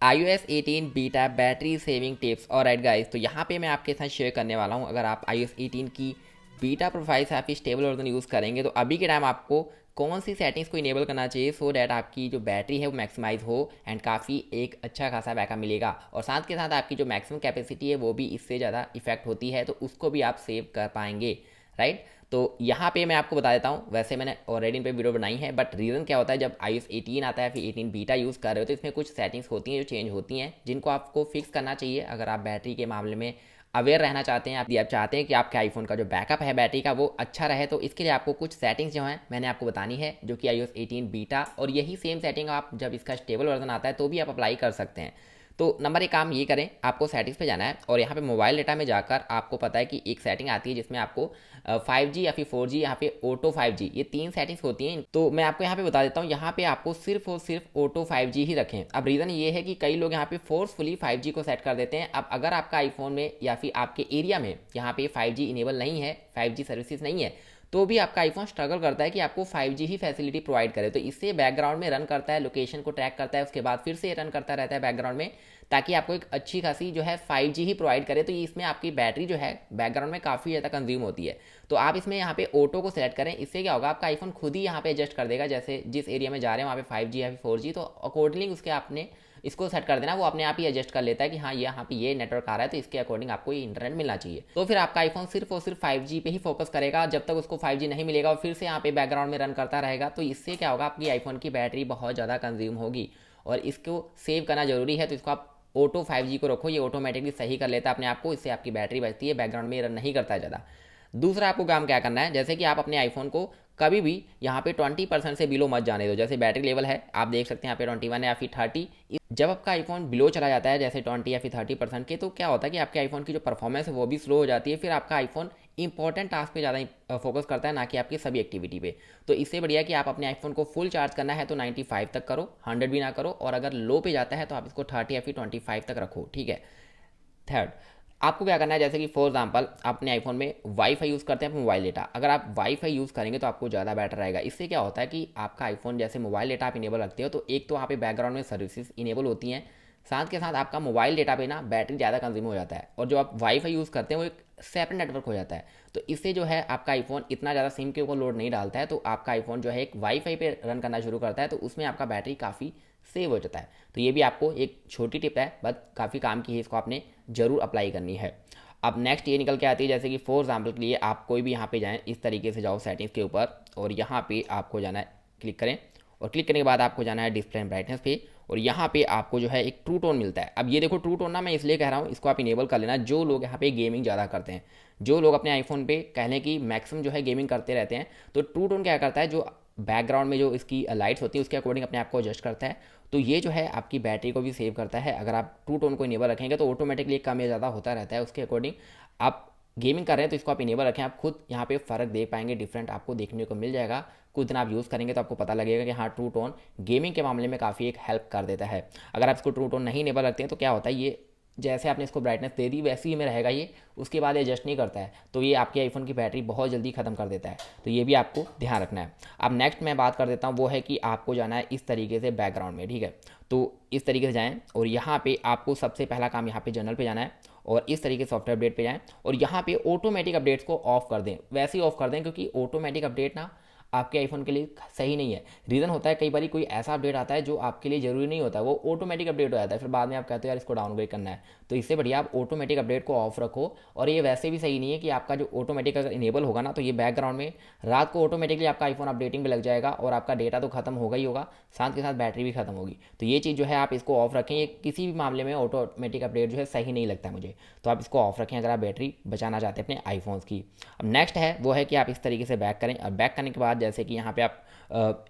iOS 18 beta battery saving tips. और right guys, तो यहाँ पे मैं आपके साथ शेयर करने वाला हूँ। अगर आप iOS 18 की बीटा प्रोफाइल से आपकी स्टेबल वर्जन यूज़ करेंगे तो अभी के टाइम आपको कौन सी सेटिंग्स को इनेबल करना चाहिए सो डैट आपकी जो बैटरी है वो मैक्सिमाइज हो एंड काफ़ी एक अच्छा खासा बैकअप मिलेगा। और साथ के साथ आपकी जो मैक्सिमम कैपेसिटी है वो भी इससे ज़्यादा इफेक्ट होती है, तो उसको भी आप सेव कर पाएंगे। राइट, तो यहाँ पे मैं आपको बता देता हूँ, वैसे मैंने ऑलरेडी इन पे वीडियो बनाई है, बट रीज़न क्या होता है जब iOS 18 आता है फिर 18 बीटा यूज़ कर रहे हो तो इसमें कुछ सेटिंग्स होती हैं जो चेंज होती हैं, जिनको आपको फिक्स करना चाहिए अगर आप बैटरी के मामले में अवेयर रहना चाहते हैं। आप चाहते हैं कि आपके आईफोन का जो बैकअप है बैटरी का वो अच्छा रहे, तो इसके लिए आपको कुछ सेटिंग्स जो हैं मैंने आपको बतानी है, जो कि iOS 18 बीटा, और यही सेम सेटिंग आप जब इसका स्टेबल वर्जन आता है तो भी आप अप्लाई कर सकते हैं। तो नंबर एक काम ये करें, आपको सेटिंग्स पे जाना है और यहाँ पे मोबाइल डेटा में जाकर आपको पता है कि एक सेटिंग आती है जिसमें आपको 5G या फिर 4G, यहाँ पे ऑटो 5G, ये तीन सेटिंग्स होती हैं। तो मैं आपको यहाँ पे बता देता हूँ, यहाँ पे आपको सिर्फ और सिर्फ ऑटो 5G ही रखें। अब रीज़न ये है कि कई लोग यहाँ पे फोर्सफुली 5G को सेट कर देते हैं। अब अगर आपका आईफोन में या फिर आपके एरिया में यहाँ पे 5G इनेबल नहीं है, 5G सर्विसेज नहीं है, तो भी आपका आईफोन स्ट्रगल करता है कि आपको 5G ही फैसिलिटी प्रोवाइड करे, तो इससे बैकग्राउंड में रन करता है, लोकेशन को ट्रैक करता है, उसके बाद फिर से रन करता रहता है बैकग्राउंड में, ताकि आपको एक अच्छी खासी जो है 5G ही प्रोवाइड करे। तो इसमें आपकी बैटरी जो है बैकग्राउंड में काफ़ी ज़्यादा कंज्यूम होती है। तो आप इसमें यहाँ पे ऑटो को सेलेक्ट करें, इससे क्या होगा आपका आईफोन खुद ही यहाँ पे एडजस्ट कर देगा, जैसे जिस एरिया में जा रहे हैं वहाँ पे 5G या फिर 4G, तो अकॉर्डिंगली उसके आपने इसको सेट कर देना, वो अपने आप ही एडजस्ट कर लेता है कि हाँ यहाँ पे ये नेटवर्क आ रहा है तो इसके अकॉर्डिंग आपको ये इंटरनेट मिलना चाहिए। तो फिर आपका आईफोन सिर्फ और सिर्फ 5G पे ही फोकस करेगा, जब तक उसको 5G नहीं मिलेगा और फिर से यहाँ पे बैकग्राउंड में रन करता रहेगा, तो इससे क्या होगा आपकी आईफोन की बैटरी बहुत ज़्यादा कंज्यूम होगी। और इसको सेव करना जरूरी है, तो इसको आप ऑटो 5G को रखो, ये ऑटोमेटिकली सही कर लेता है अपने आप को, इससे आपकी बैटरी बचती है, बैकग्राउंड में रन नहीं करता है ज़्यादा। दूसरा आपको काम क्या करना है, जैसे कि आप अपने आईफोन को कभी भी यहाँ पे 20% से बिलो मत जाने दो। जैसे बैटरी लेवल है आप देख सकते हैं यहाँ पे 21 है या फिर 30। जब आपका आईफोन बिलो चला जाता है जैसे 20 या फिर 30% के, तो क्या होता है कि आपके आईफोन की जो परफॉर्मेंस है वो भी स्लो हो जाती है। फिर आपका आईफोन इंपॉर्टेंट टास्क पे ज़्यादा फोकस करता है, ना कि आपकी सभी एक्टिविटी पे। तो इससे बढ़िया कि आप अपने आईफोन को फुल चार्ज करना है तो 95 तक करो, 100 भी ना करो, और अगर लो पे जाता है तो आप इसको 30 या फिर 25 तक रखो, ठीक है। थर्ड, आपको क्या करना है, जैसे कि फॉर एग्जांपल अपने आईफोन में वाईफाई यूज़ करते हैं आप मोबाइल डेटा, अगर आप वाईफाई यूज़ करेंगे तो आपको ज़्यादा बेटर रहेगा। इससे क्या होता है कि आपका आईफोन जैसे मोबाइल डेटा आप इनेबल रखते हो तो एक तो वहाँ पे बैकग्राउंड में सर्विसेज इनेबल होती हैं, साथ के साथ आपका मोबाइल डेटा पे ना बैटरी ज़्यादा कंज्यूम हो जाता है, और जो आप वाईफाई यूज़ करते हैं वो एक सेपरेट नेटवर्क हो जाता है। तो इससे जो है आपका आईफोन इतना ज़्यादा सिम के ऊपर लोड नहीं डालता है, तो आपका आईफोन जो है एक वाईफाई पे रन करना शुरू करता है, तो उसमें आपका बैटरी काफ़ी सेव हो जाता है। तो ये भी आपको एक छोटी टिप है, बट काफ़ी काम की है, इसको आपने ज़रूर अप्लाई करनी है। अब नेक्स्ट ये निकल के आती है, जैसे कि फॉर एग्जाम्पल के लिए आप कोई भी यहाँ पे जाएँ, इस तरीके से जाओ सेटिंग्स के ऊपर और यहाँ पे आपको जाना है, क्लिक करें, और क्लिक करने के बाद आपको जाना है डिस्प्ले एंड ब्राइटनेस पे, और यहाँ पे आपको जो है एक ट्रू टोन मिलता है। अब ये देखो ट्रू टोन ना मैं इसलिए कह रहा हूँ, इसको आप इनेबल कर लेना। जो लोग यहाँ पे गेमिंग ज़्यादा करते हैं, जो लोग अपने आईफोन पे कह लें कि मैक्सिमम जो है गेमिंग करते रहते हैं, तो ट्रू टोन क्या करता है, जो बैकग्राउंड में जो इसकी लाइट्स होती है उसके अकॉर्डिंग अपने आप को एडजस्ट करता है। तो ये जो है आपकी बैटरी को भी सेव करता है। अगर आप ट्रू टोन को इनेबल रखेंगे तो ऑटोमेटिकली कम या ज़्यादा होता रहता है, उसके अकॉर्डिंग आप गेमिंग कर रहे हैं तो इसको आप इनेबल रखें, आप खुद यहाँ पे फ़र्क देख पाएंगे, डिफरेंट आपको देखने को मिल जाएगा। कुछ दिन आप यूज़ करेंगे तो आपको पता लगेगा कि हाँ ट्रू टोन गेमिंग के मामले में काफ़ी एक हेल्प कर देता है। अगर आप इसको ट्रू टोन नहीं इनेबल रखते हैं तो क्या होता है, ये जैसे आपने इसको ब्राइटनेस दे दी वैसे ही में रहेगा ये, उसके बाद एडजस्ट नहीं करता है, तो ये आपके आईफोन की बैटरी बहुत जल्दी ख़त्म कर देता है। तो ये भी आपको ध्यान रखना है। अब नेक्स्ट मैं बात कर देता हूँ, वो है कि आपको जाना है इस तरीके से बैकग्राउंड में, ठीक है। तो इस तरीके से जाएँ और यहाँ पे आपको सबसे पहला काम यहाँ पे जनरल पे जाना है और इस तरीके से सॉफ्टवेयर अपडेट पे जाएँ और यहाँ पे ऑटोमेटिक अपडेट्स को ऑफ कर दें। वैसे ही ऑफ कर दें क्योंकि ऑटोमेटिक अपडेट ना आपके आईफोन के लिए सही नहीं है। रीज़न होता है कई बार कोई ऐसा अपडेट आता है जो आपके लिए ज़रूरी नहीं होता, वो ऑटोमेटिक अपडेट हो जाता है, फिर बाद में आप कहते हो यार इसको डाउनग्रेड करना है। तो इससे बढ़िया आप ऑटोमेटिक अपडेट को ऑफ रखो। और ये वैसे भी सही नहीं है कि आपका जो ऑटोमेटिक अगर इनेबल होगा ना तो ये बैकग्राउंड में रात को ऑटोमेटिकली आपका आईफोन अपडेटिंग पे लग जाएगा और आपका डेटा तो खत्म होगा ही होगा, साथ के साथ बैटरी भी खत्म होगी। तो ये चीज़ जो है आप इसको ऑफ रखें, ये किसी भी मामले में ऑटोमेटिक अपडेट जो है सही नहीं लगता मुझे, तो आप इसको ऑफ रखें अगर आप बैटरी बचाना चाहते हैं अपने आईफोन्स की। अब नेक्स्ट है वो है कि आप इस तरीके से बैक करें, और बैक करने के बाद जैसे कि यहाँ पे आप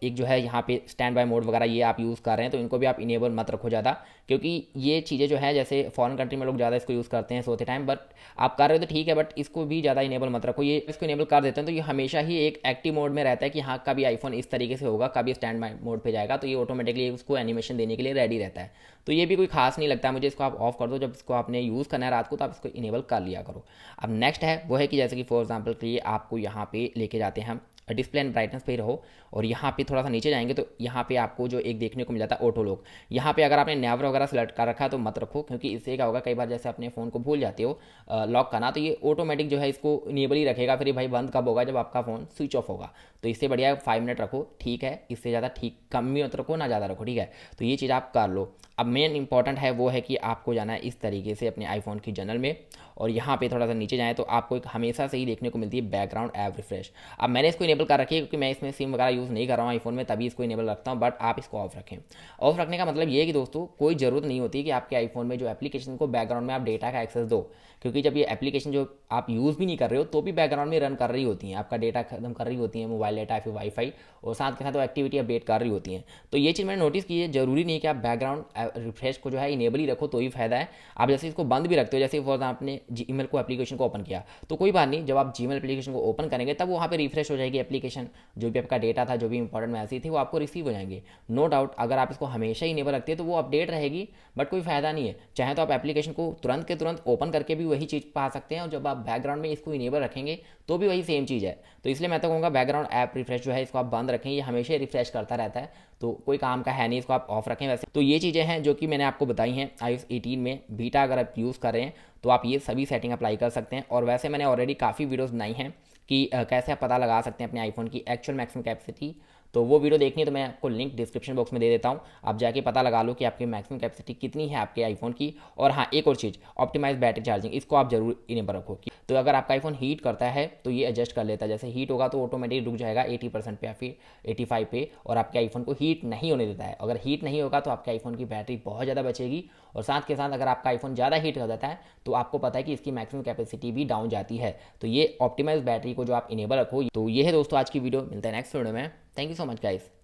एक जो है यहाँ पे स्टैंड बाय मोड वगैरह ये आप यूज़ कर रहे हैं तो इनको भी आप इनेबल मत रखो ज़्यादा, क्योंकि ये चीज़ें जो है जैसे फॉरेन कंट्री में लोग ज़्यादा इसको यूज़ करते हैं सोते टाइम, बट आप कर रहे हो तो ठीक है, बट इसको भी ज़्यादा इनेबल मत रखो। ये इसको इनेबल कर देते हैं तो ये हमेशा ही एक एक्टिव मोड में रहता है कि हाँ कभी आईफोन इस तरीके से होगा, कभी स्टैंड बाय मोड पे जाएगा, तो ये ऑटोमेटिकली उसको एनिमेशन देने के लिए रेडी रहता है। तो ये भी कोई खास नहीं लगता है मुझे, इसको आप ऑफ कर दो, जब इसको आपने यूज़ करना है रात को तो आप इसको इनेबल कर लिया करो। अब नेक्स्ट है वो है कि जैसे कि फॉर एग्जाम्पल के लिए आपको यहाँ पे लेके जाते हैं हम डिस्प्ले एंड ब्राइटनेस पे ही रहो। और यहाँ पे थोड़ा सा नीचे जाएंगे तो यहाँ पे आपको जो एक देखने को मिल जाता है ऑटो लॉक। यहाँ पे अगर आपने नेवर वगैरह सेलेक्ट कर रखा है तो मत रखो, क्योंकि इससे क्या होगा, कई बार जैसे अपने फ़ोन को भूल जाते हो लॉक करना, तो ये ऑटोमेटिक जो है इसको इनेबल ही रखेगा। फिर ये भाई बंद कब होगा, जब आपका फ़ोन स्विच ऑफ होगा। तो इससे बढ़िया 5 मिनट रखो, ठीक है। इससे ज़्यादा ठीक कम भी मत रखो, ना ज़्यादा रखो, ठीक है। तो ये चीज़ आप कर लो। अब मेन इंपॉर्टेंट है वो है कि आपको जाना है इस तरीके से अपने आईफोन की जनरल में, और यहाँ पे थोड़ा सा नीचे जाएँ तो आपको एक हमेशा से ही देखने को मिलती है बैकग्राउंड ऐप रिफ्रेश। अब मैंने इसको इनेबल कर रखी है क्योंकि मैं इसमें सिम वगैरह यूज़ नहीं कर रहा हूँ आईफोन में, तभी इसको इनेबल रखता हूँ। बट आप इसको ऑफ रखें। ऑफ रखने का मतलब ये है कि दोस्तों कोई ज़रूरत नहीं होती कि आपके आईफोन में जो एप्लीकेशन को बैकग्राउंड में आप डेटा का एक्सेस दो, क्योंकि जब ये एप्लीकेशन जो आप यूज़ भी नहीं कर रहे हो तो भी बैकग्राउंड में रन कर रही होती हैं, आपका डेटा खत्म कर रही होती है, मोबाइल डेटा फिर वाईफाई, और साथ के साथ वो एक्टिविटी अपडेट कर रही होती हैं। तो ये चीज़ मैंने नोटिस की है, जरूरी नहीं कि आप बैकग्राउंड रिफ्रेश को जो है इनेबल ही रखो तो ही फायदा है। आप जैसे इसको बंद भी रखते हो, जैसे फॉर आपने जीमेल को एप्लीकेशन को ओपन किया तो कोई बात नहीं, जब आप जीमेल एप्लीकेशन को ओपन करेंगे तब वहाँ पे रिफ्रेश हो जाएगी एप्लीकेशन, जो भी आपका डेटा था, जो भी इंपॉर्टेंट मैसेज थी वो आपको रिसीव हो जाएंगे। नो डाउट अगर आप इसको हमेशा ही इनेबल रखते हैं तो वो अपडेट रहेगी, बट कोई फायदा नहीं है। चाहे तो आप एप्लीकेशन को तुरंत के तुरंत ओपन करके भी वही चीज़ पा सकते हैं, और जब आप बैकग्राउंड में इसको इनेबल रखेंगे तो भी वही सेम चीज़ है। तो इसलिए मैं तो कहूँगा बैकग्राउंड ऐप रिफ्रेश जो है इसको आप बंद रखें, ये हमेशा रिफ्रेश करता रहता है, तो कोई काम का है नहीं, इसको आप ऑफ रखें। वैसे तो ये चीज़ें हैं जो कि मैंने आपको बताई हैं iOS 18 में बीटा अगर आप यूज़ कर रहे हैं तो आप ये सभी सेटिंग अप्लाई कर सकते हैं। और वैसे मैंने ऑलरेडी काफ़ी वीडियोस बनाई हैं कि कैसे आप पता लगा सकते हैं अपने आईफोन की एक्चुअल मैक्सिमम कैपेसिटी। तो वो वीडियो देखनी है तो मैं आपको लिंक डिस्क्रिप्शन बॉक्स में दे देता हूँ, आप जाके पता लगा लो कि आपकी मैक्सिमम कैपेसिटी कितनी है आपके आईफोन की। और हाँ, एक और चीज़, ऑप्टिमाइज बैटरी चार्जिंग, इसको आप जरूर इनेबल रखो। तो अगर आपका आईफोन हीट करता है तो ये एडजस्ट कर लेता है, जैसे हीट होगा तो ऑटोमेटिक रुक जाएगा 80% पे या फिर 85 पे, और आपके आईफोन को हीट नहीं होने देता है। अगर हीट नहीं होगा तो आपके आईफोन की बैटरी बहुत ज़्यादा बचेगी, और साथ के साथ अगर आपका आईफोन ज़्यादा हीट कर देता है तो आपको पता है कि इसकी मैक्सिमम कैपेसिटी भी डाउन जाती है। तो ये ऑप्टिमाइज बैटरी को जो आप इनेबल रखो। तो ये है दोस्तों आज की वीडियो, मिलता है नेक्स्ट वीडियो में। Thank you so much guys.